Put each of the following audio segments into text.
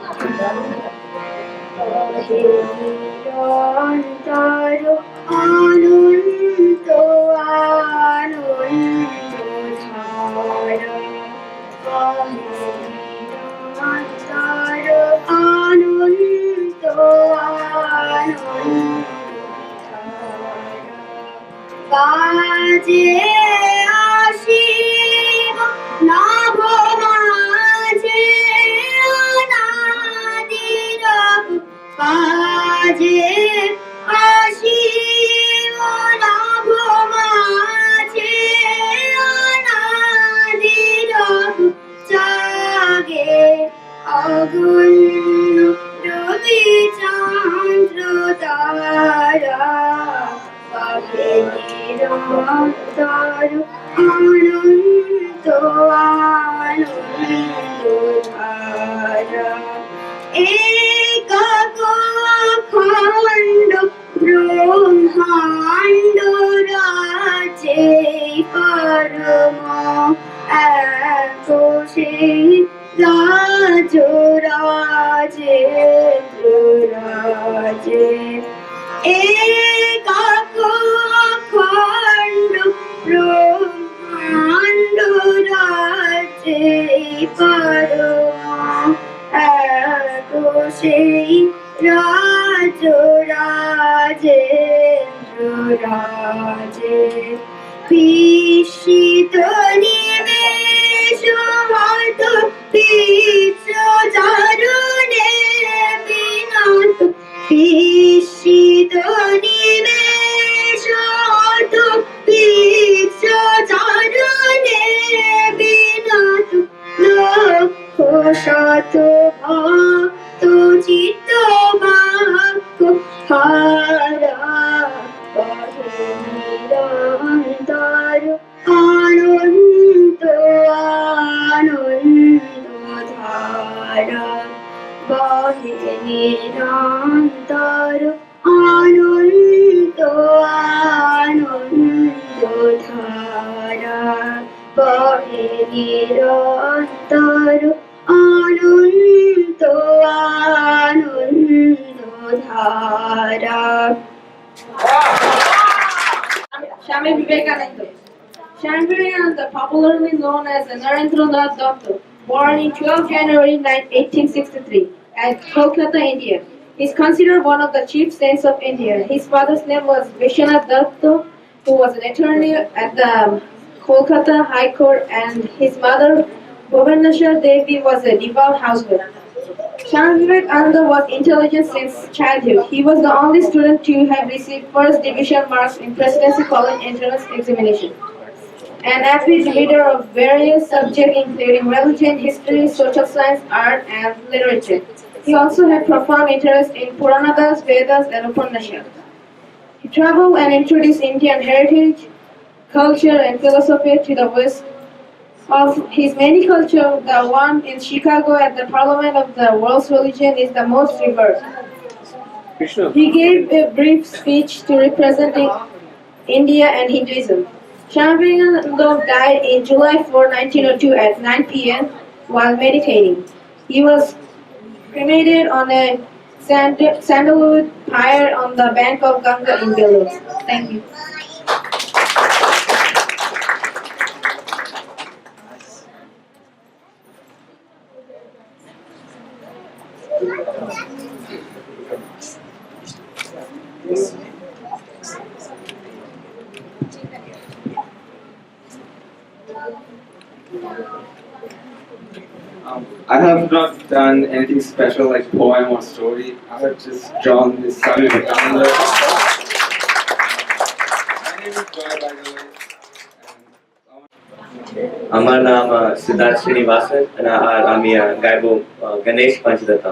নিরন্তর অনন্ত আনন্দ ধারা, নিরন্তর অনন্ত আনন্দ বাজে আসিব নব মাঝে অনাদিরব বাজে আসিব নব মাঝে অনাদিরব জাগে অগুণ্য রবি চন্দ্র তারা, নিরন্তর অনন্ত আনন্দ ধারা, একক অখণ্ড ব্রহ্মাণ্ড রাজে পরম এক সেই রাজ রাজেন্দ্র রাজে, একক অখণ্ড ব্রহ্মাণ্ড রাজে পরম এক সেই রাজ রাজেন্দ্র রাজে, বিস্মিত নিমেষ মত বিশ্ব চারণে বিনত, বিস্মিত নিমেষ মত বিশ্ব চারণে বিনত, লক্ষ শত ভক্ত চিত্ত বাক্য হারা, নিরন্তর অনন্ত আনন্দ ধারা, বহে নিরন্তর অনন্ত আনন্দ ধারা, বহে নিরন্তর অনন্ত আনন্দ ধারা। Swami Vivekananda. Swami Vivekananda, popularly known as Narendranath Datta, born in 12 January 1863 at Kolkata, India, is considered one of the chief saints of India. His father's name was Vishwanath Datta, who was an attorney at the Kolkata High Court, and his mother, Bhubaneswar Devi, was a devout housewife. Swami Vivekananda was intelligent since childhood. He was the only student to have received first division marks in Presidency College entrance examination. An avid reader of various subjects including religion, history, social science, art, and literature. He also had profound interest in Puranadas, Vedas, and Upanishads. He traveled and introduced Indian heritage, culture, and philosophy to the West. Of his many cultures, the one in Chicago at the Parliament of the World's Religion is the most revered. He gave a brief speech to representing India and Hinduism. Swami Vivekananda died in July 4, 1902 at 9 p.m. while meditating. He was cremated on a sandalwood pyre on the bank of Ganga in Belarus. Thank you. I have not done anything special like poem or story. I have just drawn this Swami Vedanta. My name is Joy, by the way. আমার নাম সিদ্ধার্থ শ্রীনিবাসন আর আমি গাইব গণেশ পঞ্চদত্ত।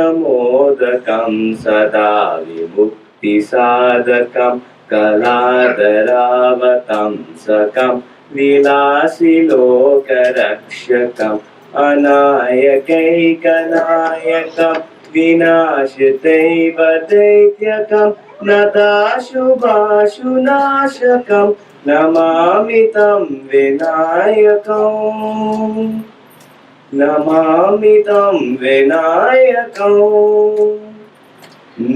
मुदाकरातमोदकं सदा विमुक्तिसाधकं कलाधरावतंसकं विलासिलोकरक्षकम् अनायकैकनायकं विनाशितैव दैत्यकं नताशुभाशुनाशकं नमामि तं विनायकम् नमामि तं विनायकम्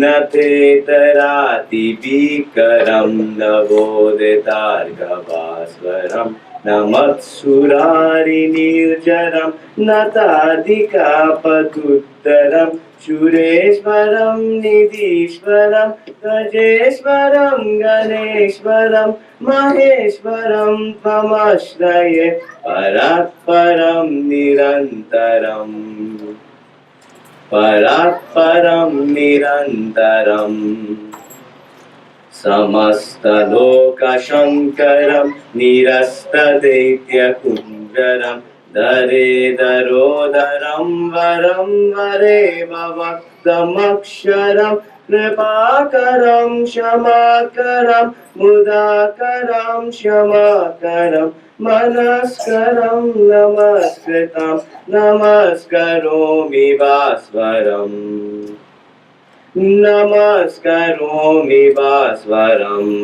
न तेतरातिभीकरं न बोधितार्गभास्वरं न मत्सुरारिनिर्जरं न ताधिकापदुत्तरं सुरेश्वरं निधीश्वरं गजेश्वरं गणेश्वरं महेश्वरं त्वमाश्रये परात्परं निरन्तरम् परात्परं निरन्तरम् समस्तलोकशङ्करं निरस्तदैत्यकुञ्जरं दरेदरोदरं वरं वरेव वक्तमक्षरं कृपाकरं क्षमाकरं मुदाकरं क्षमाकरं मनस्करं नमस्कृतं नमस्करोमि भास्वरम् नमस्करोमि भास्वरम्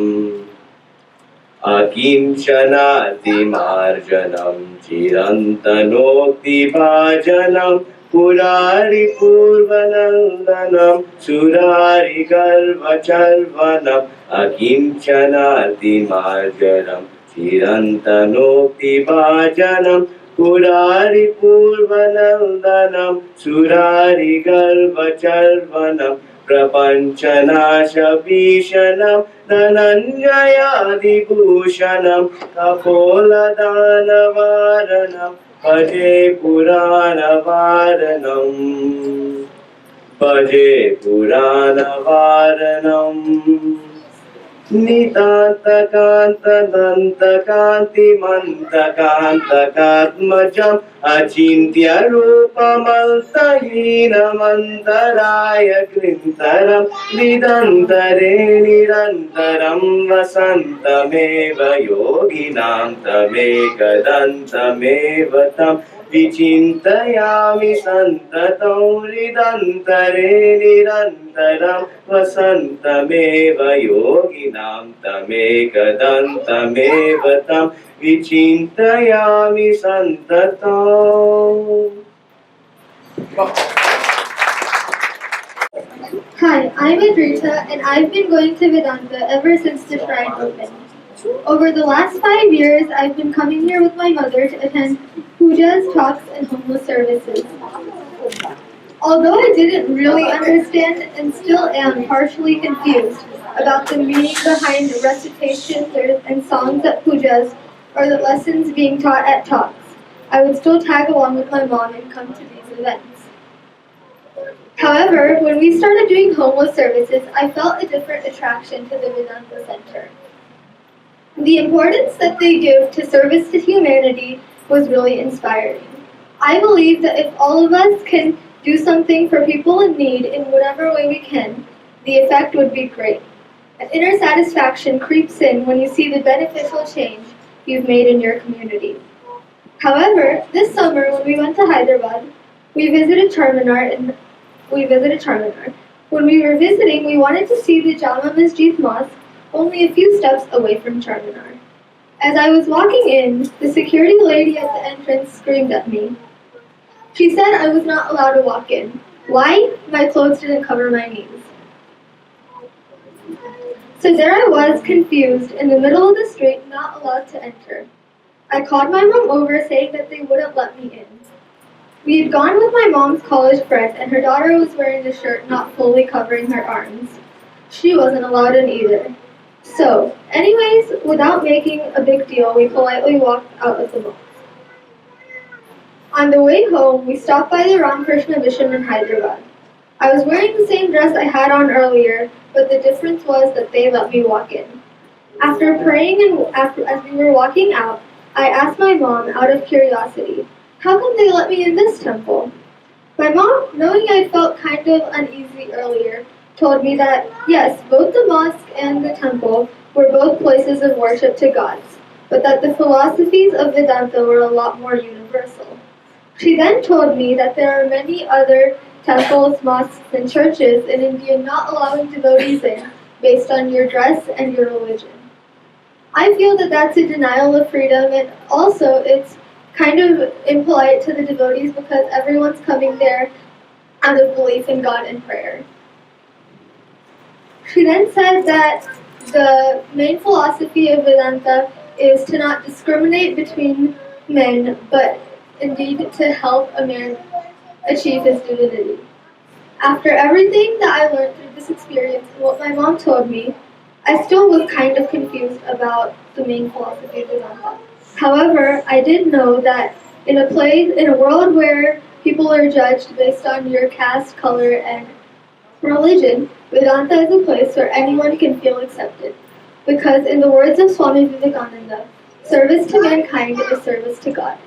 अकिञ्चनातिमार्जनं चिरन्तनोक्तिभाजनं पुरारिपूर्वनन्दनं सुरारिगर्वचर्वणम् अकिञ्चनातिमार्जनं चिरन्तनोक्तिभाजनं पुरारिपूर्वनन्दनं सुरारिगर्वचर्वणम् प्रपञ्चनाशभीषणं धनञ्जयादिभूषणं कपोलदानवारणं भजे पुराणवारणम् भजे पुराणवारणम् नितान्तकान्तदन्तकान्तिमन्तकान्तकात्मजम् अचिन्त्यरूपमल्पहीनमन्तराय कृन्तरं निरन्तरे निरन्तरं वसन्तमेव योगिनां तमेकदन्तमेव तं विचिन्तयामि सन्ततं हृदन्तरे निरन्तरं वसन्तमेव योगिनां तमेकदन्तमेव तं विचिन्तयामि सन्ततम्. Hi, I'm Adrita and I've been going to Vedanta ever since the shrine opened. Over the last 5 years, I've been coming here with my mother to attend pujas, talks, and homeless services. Although I didn't really understand and still am partially confused about the meaning behind recitations and songs at pujas or the lessons being taught at talks, I would still tag along with my mom and come to these events. However, when we started doing homeless services, I felt a different attraction to the Vedanta Center. The importance that they give to service to humanity was really inspiring. I believe that if all of us can do something for people in need in whatever way we can, the effect would be great. An inner satisfaction creeps in when you see the beneficial change you've made in your community. However, this summer when we went to Hyderabad, we visited Charminar. When we were visiting, we wanted to see the Jama Masjid Mosque, only a few steps away from Charminar. As I was walking in, the security lady at the entrance screamed at me. She said I was not allowed to walk in. Why? My clothes didn't cover my knees. So there I was, confused, in the middle of the street, not allowed to enter. I called my mom over saying that they wouldn't let me in. We had gone with my mom's college friend and her daughter was wearing a shirt not fully covering her arms. She wasn't allowed in either. So, anyways, without making a big deal, we politely walked out of the mosque. On the way home, we stopped by the Ramakrishna Mission in Hyderabad. I was wearing the same dress I had on earlier, but the difference was that they let me walk in. After praying and as we were walking out, I asked my mom out of curiosity, how come they let me in this temple? My mom, knowing I felt kind of uneasy earlier, told me that, yes, both the mosque and the temple were both places of worship to gods, but that the philosophies of Vedanta were a lot more universal. She then told me that there are many other temples, mosques, and churches in India not allowing devotees in based on your dress and your religion. I feel that that's a denial of freedom, and also it's kind of impolite to the devotees because everyone's coming there out of belief in God and prayer. She then said that the main philosophy of Vedanta is to not discriminate between men, but indeed to help a man achieve his divinity. After everything that I learned through this experience and what my mom told me, I still was kind of confused about the main philosophy of Vedanta. However, I did know that in a world where people are judged based on your caste, color, and religion, Vedanta is a place where anyone can feel accepted. Because in the words of Swami Vivekananda, service to mankind is service to God.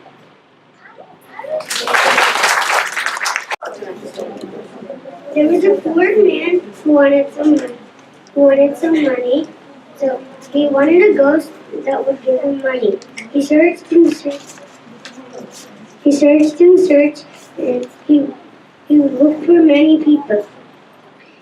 There was a poor man who wanted some money, so he wanted a ghost that would give him money. He searched and searched, and he looked for many people.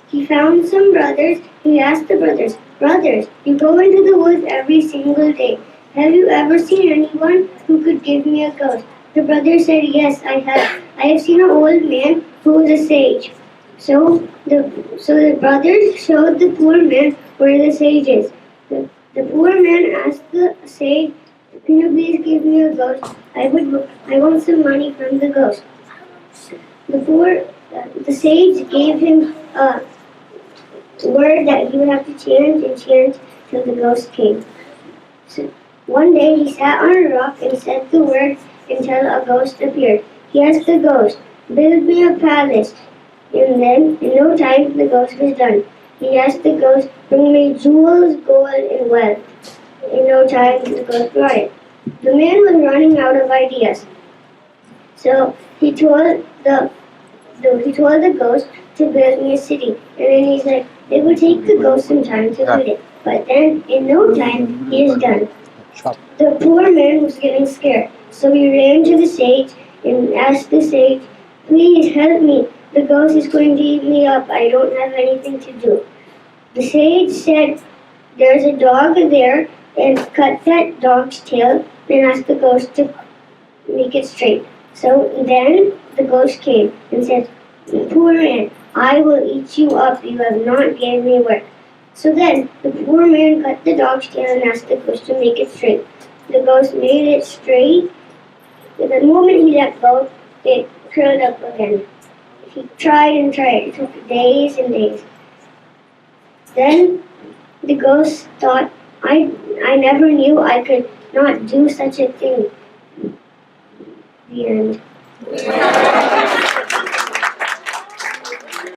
He found some brothers. He asked the brothers, "Brothers, you go into the woods every single day. Have you ever seen anyone who could give me a ghost?" The brothers said, "Yes, I have. I have seen an old man who is a sage." So the brothers showed the poor man where the sage is. The poor man asked the sage, "Can you please give me a ghost? I want some money from the ghost." The sage gave him a word that he would have to chant till the ghost came. So one day he sat on a rock and said the word until a ghost appeared. He asked the ghost, "Build me a palace." And then, in no time, the ghost was done. He asked the ghost, "Bring me jewels, gold, and wealth." In no time, the ghost brought it. The man was running out of ideas. So he told the ghost to build me a city. And then he said, it would take the ghost some time to build it. But then, in no time, he is done. The poor man was getting scared. So he ran to the sage and asked the sage, "Please help me. The ghost is going to eat me up. I don't have anything to do." The sage said, "There's a dog there, and cut that dog's tail and ask the ghost to make it straight." So then the ghost came and said, "Poor man, I will eat you up. You have not given me work." So then the poor man cut the dog's tail and asked the ghost to make it straight. The ghost made it straight. But the moment he let go, it curled up again. He tried and tried. It took days and days. Then the ghost thought, I never knew I could not do such a thing. The end.